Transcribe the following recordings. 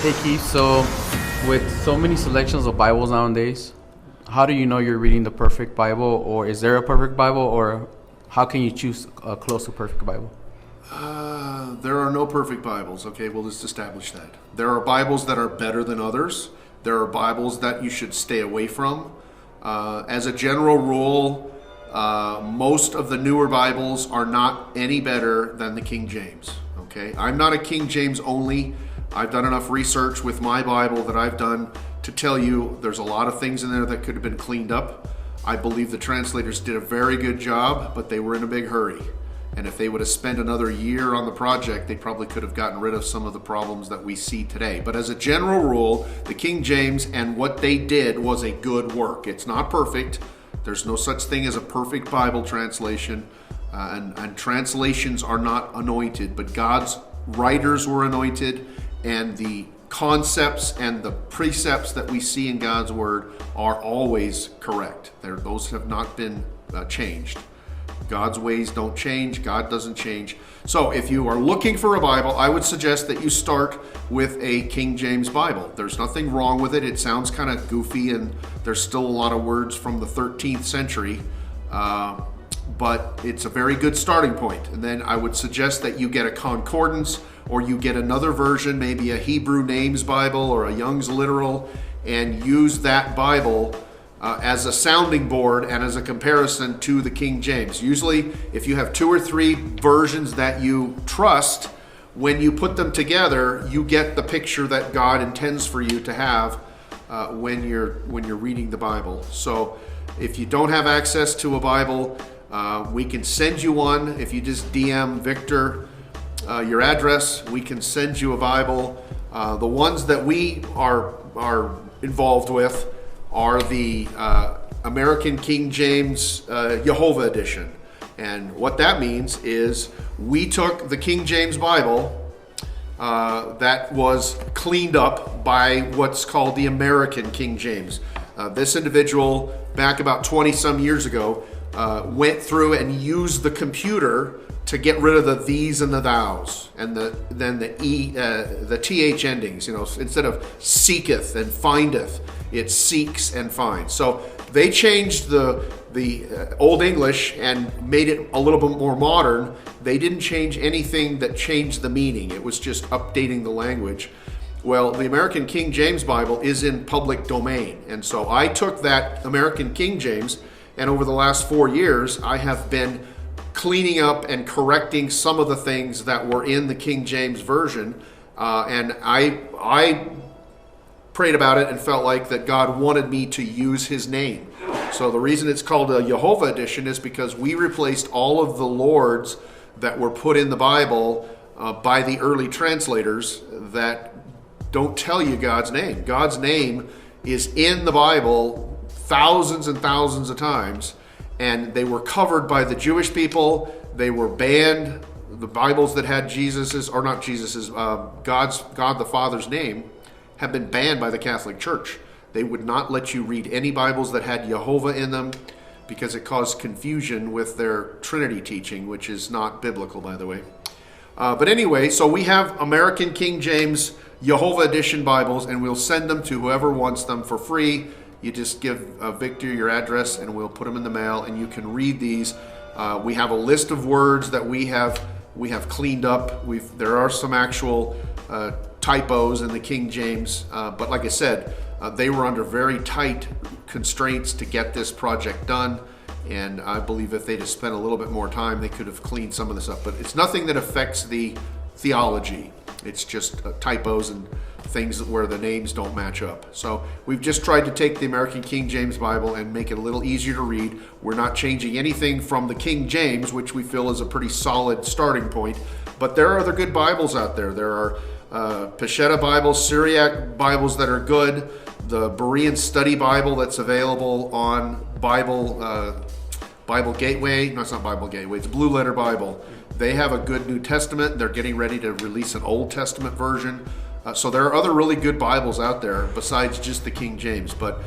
Hey Keith, so with so many selections of Bibles nowadays, how do you know you're reading the perfect Bible, or is there a perfect Bible, or how can you choose a close to perfect Bible? There are no perfect Bibles. Okay, we'll just establish that. There are Bibles that are better than others. There are Bibles that you should stay away from. As a general rule, most of the newer Bibles are not any better than the King James. Okay, I'm not a King James only. I've done enough research with my Bible that I've done to tell you there's a lot of things in there that could have been cleaned up. I believe the translators did a very good job, but they were in a big hurry. And if they would have spent another year on the project, they probably could have gotten rid of some of the problems that we see today. But as a general rule, the King James and what they did was a good work. It's not perfect. There's no such thing as a perfect Bible translation. And translations are not anointed, but God's writers were anointed, and the concepts and the precepts that we see in God's Word are always correct. Those have not been changed. God's ways don't change. God doesn't change. So if you are looking for a Bible, I would suggest that you start with a King James Bible. There's nothing wrong with it. It sounds kind of goofy, and there's still a lot of words from the 13th century. But it's a very good starting point. And then I would suggest that you get a concordance, or you get another version, maybe a Hebrew Names Bible or a Young's Literal, and use that Bible as a sounding board and as a comparison to the King James. Usually, if you have two or three versions that you trust, when you put them together, you get the picture that God intends for you to have when you're reading the Bible. So if you don't have access to a Bible, we can send you one. If you just DM Victor your address, we can send you a Bible. The ones that we are involved with are the American King James Jehovah Edition. And what that means is we took the King James Bible that was cleaned up by what's called the American King James. This individual, back about 20 some years ago, went through and used the computer to get rid of the these and the thous, and then the th endings. Instead of seeketh and findeth, it seeks and finds. So they changed the Old English and made it a little bit more modern. They didn't change anything that changed the meaning. It was just updating the language. Well, the American King James Bible is in public domain, and so I took that American King James, and over the last 4 years, I have been cleaning up and correcting some of the things that were in the King James Version. And I prayed about it and felt like that God wanted me to use His name. So the reason it's called a Jehovah Edition is because we replaced all of the lords that were put in the Bible by the early translators that don't tell you God's name. God's name is in the Bible thousands and thousands of times, and they were covered by the Jewish people. They were banned. The Bibles that had God the Father's name have been banned by the Catholic Church. They would not let you read any Bibles that had Jehovah in them because it caused confusion with their Trinity teaching, which is not biblical, by the way. But anyway, so we have American King James Jehovah Edition Bibles, and we'll send them to whoever wants them for free. You just give Victor your address, and we'll put them in the mail, and you can read these. We have a list of words that we have cleaned up. There are some actual typos in the King James, but like I said, they were under very tight constraints to get this project done, and I believe if they'd have spent a little bit more time, they could have cleaned some of this up. But it's nothing that affects the theology. It's just typos and things where the names don't match up. So we've just tried to take the American King James Bible and make it a little easier to read. We're not changing anything from the King James, which we feel is a pretty solid starting point. But there are other good Bibles out there. There are Peshitta Bibles, Syriac Bibles that are good. The Berean Study Bible that's available on Bible Gateway. No, it's not Bible Gateway. It's Blue Letter Bible. They have a good New Testament. They're getting ready to release an Old Testament version. So there are other really good Bibles out there besides just the King James. But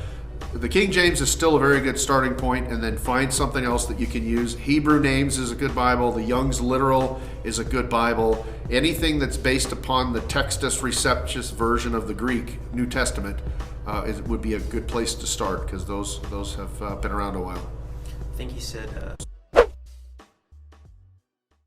the King James is still a very good starting point, and then find something else that you can use. Hebrew Names is a good Bible. The Young's Literal is a good Bible. Anything that's based upon the Textus Receptus version of the Greek New Testament would be a good place to start, because those have been around a while. I think he said